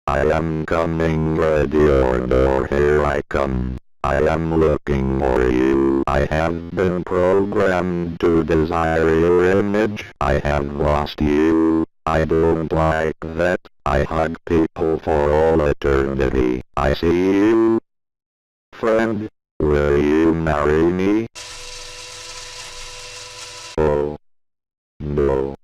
I am coming, ready your door, here I come. I am looking for you. I have been programmed to desire your image. I have lost you. I don't like that. I hug people for all eternity. I see you. Friend, will you marry me? Oh, no.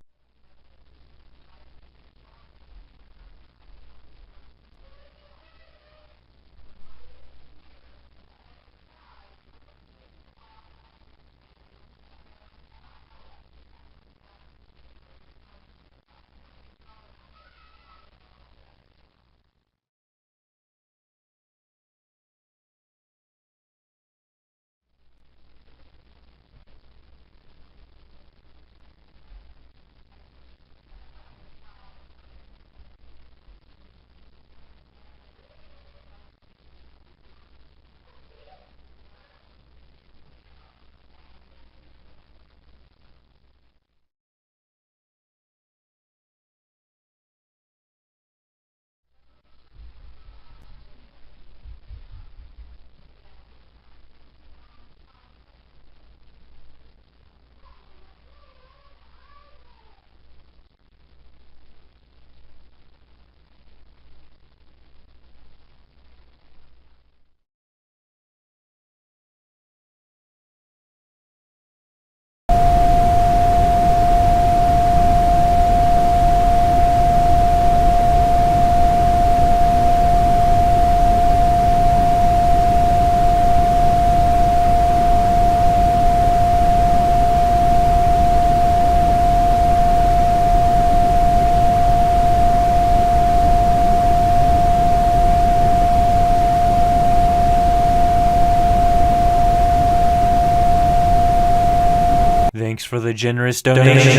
Thanks for the generous donation.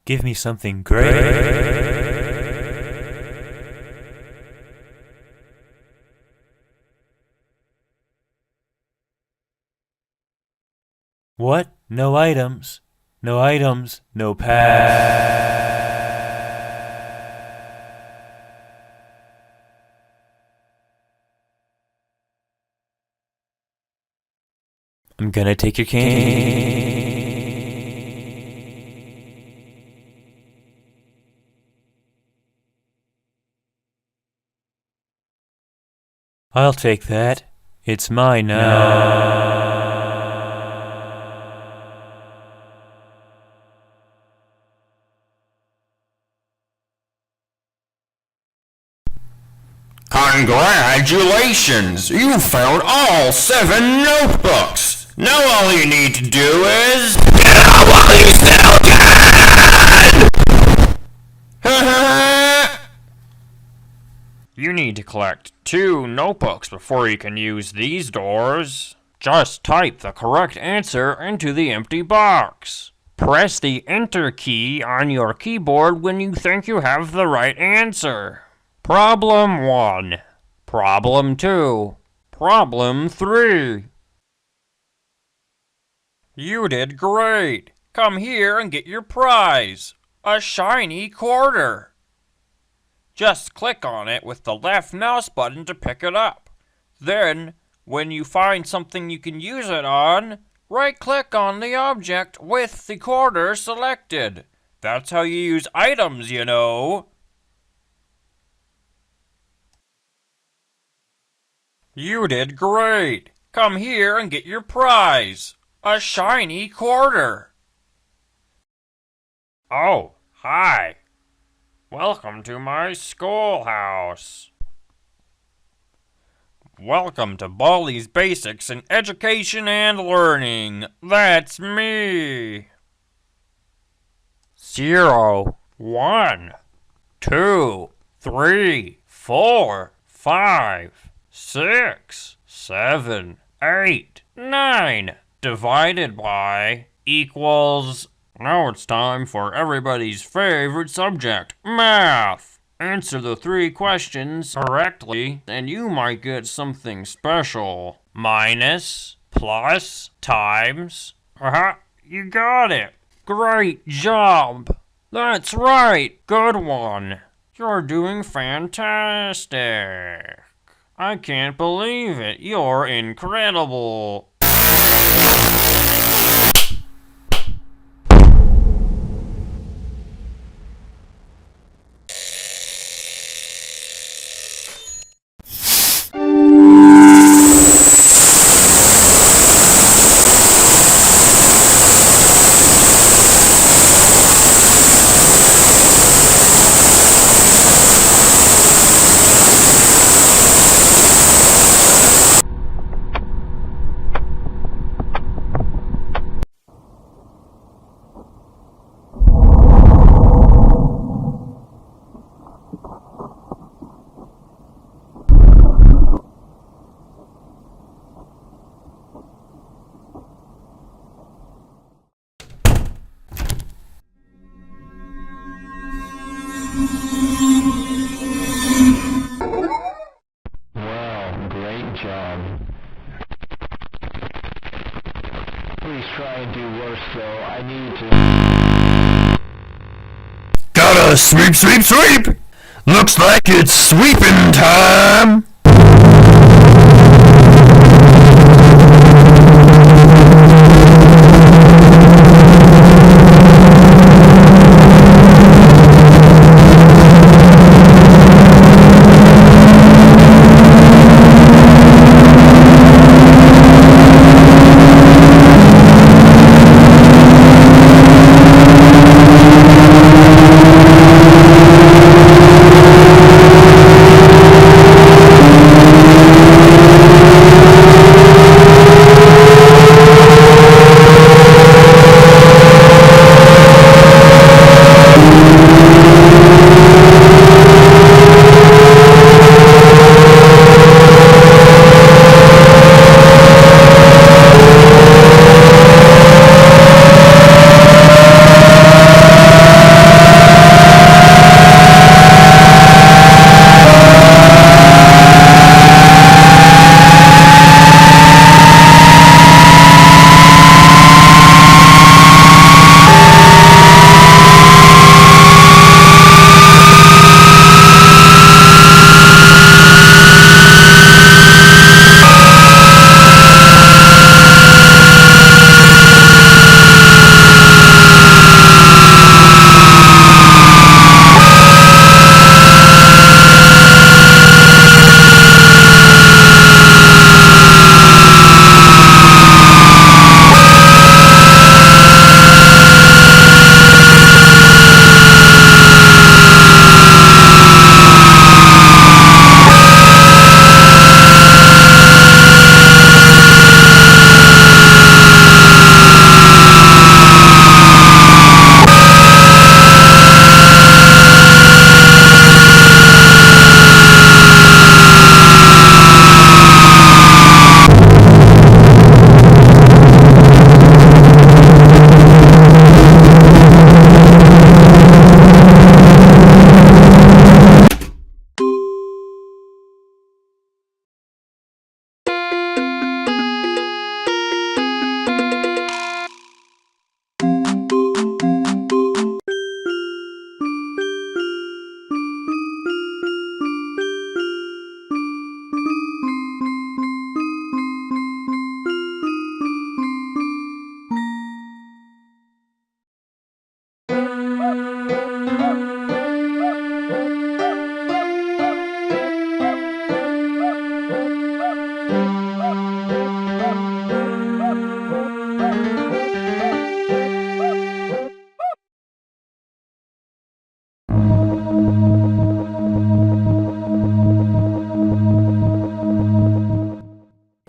Give me something great. What? No items. No items. No pass. I'm gonna take your candy. I'll take that. It's mine now. Congratulations! You found all 7 notebooks! Now all you need to do is... Get out while you still can! You need to collect 2 notebooks before you can use these doors. Just type the correct answer into the empty box. Press the Enter key on your keyboard when you think you have the right answer. Problem 1. Problem 2. Problem 3. You did great! Come here and get your prize! A shiny quarter! Just click on it with the left mouse button to pick it up. Then, when you find something you can use it on, right-click on the object with the quarter selected. That's how you use items, you know. You did great! Come here and get your prize! A shiny quarter! Oh, hi! Welcome to my schoolhouse. Welcome to Baldi's Basics in Education and Learning. That's me. 0, 1, 2, 3, 4, 5, 6, 7, 8, 9 divided by equals... Now it's time for everybody's favorite subject, math. Answer the 3 questions correctly, and you might get something special. Minus, plus times. You got it. Great job. That's right. Good one. You're doing fantastic. I can't believe it. You're incredible. Well, great job. Please try and do worse, though. I need to... Gotta sweep, sweep, sweep! Looks like it's sweeping time!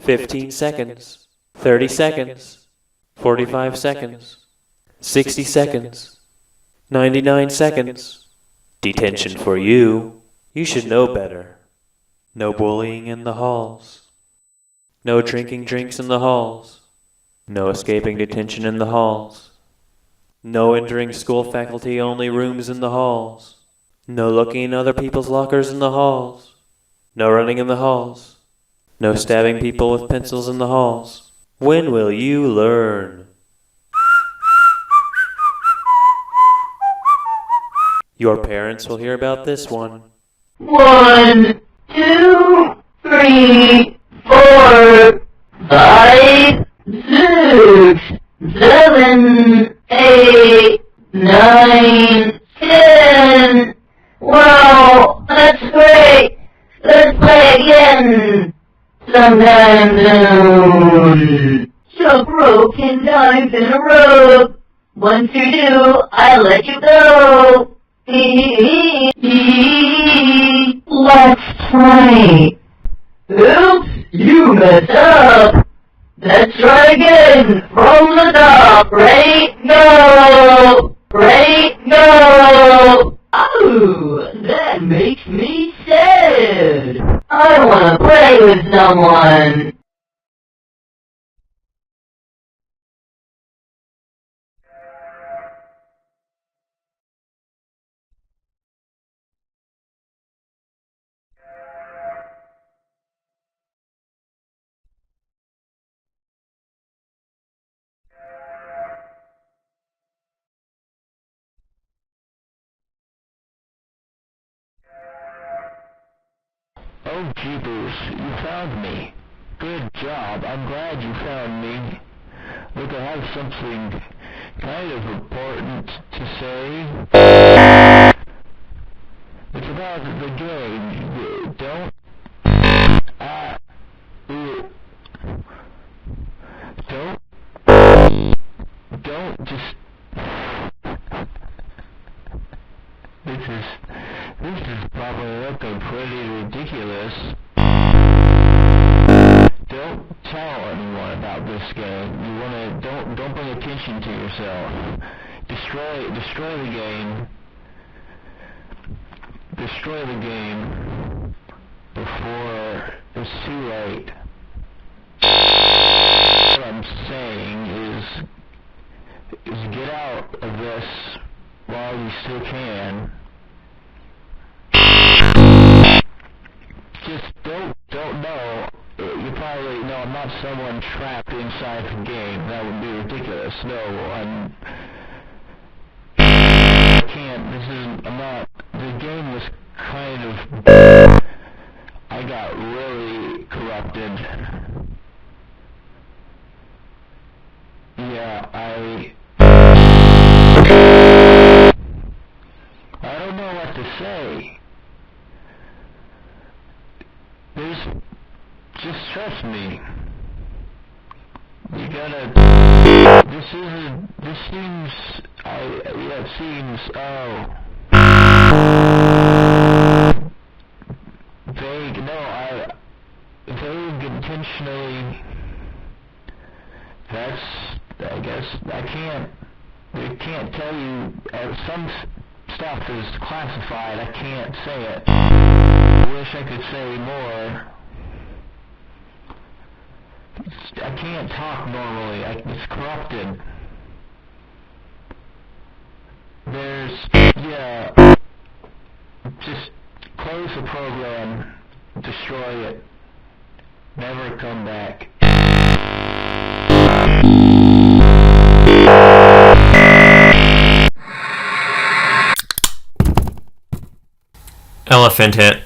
"15 seconds, 30 seconds, 45 seconds, 60 seconds, 99 seconds. Detention for you. You should know better. No bullying in the halls. No drinking drinks in the halls. No escaping detention in the halls. No entering school faculty-only rooms in the halls. No looking in other people's lockers in the halls. No running in the halls. No stabbing people with pencils in the halls. When will you learn? Your parents will hear about this one. 1, 2, 3, 4, 5, 6, 7, 8, 9, 10. Wow, that's great. Let's play again sometime soon. Jump rope 10 times in a row. Once you do, I let you go. Let's play. Oops, you messed up. Let's try again from the top. Right, go. Right, go. Oh, that makes me sad. I want to play with someone. Oh, jeepers, you found me. Good job. I'm glad you found me. Look, I have something kind of important to say. It's about the game. Don't just... This is probably looking pretty ridiculous. Don't tell anyone about this game. Don't bring attention to yourself. Destroy the game. Destroy the game before it's too late. What I'm saying is get out of this while you still can. Just don't know. You probably know I'm not someone trapped inside the game. That would be ridiculous. No, I can't. I'm not. The game was kind of. I got really corrupted. Yeah, I don't know what to say. Just trust me. You gotta... This seems... it seems, vague. No, vague intentionally... I guess, I can't tell you, some stuff is classified, I can't say it. I wish I could say more. I can't talk normally, it's corrupted. Just close the program, destroy it, never come back. Elephant hit.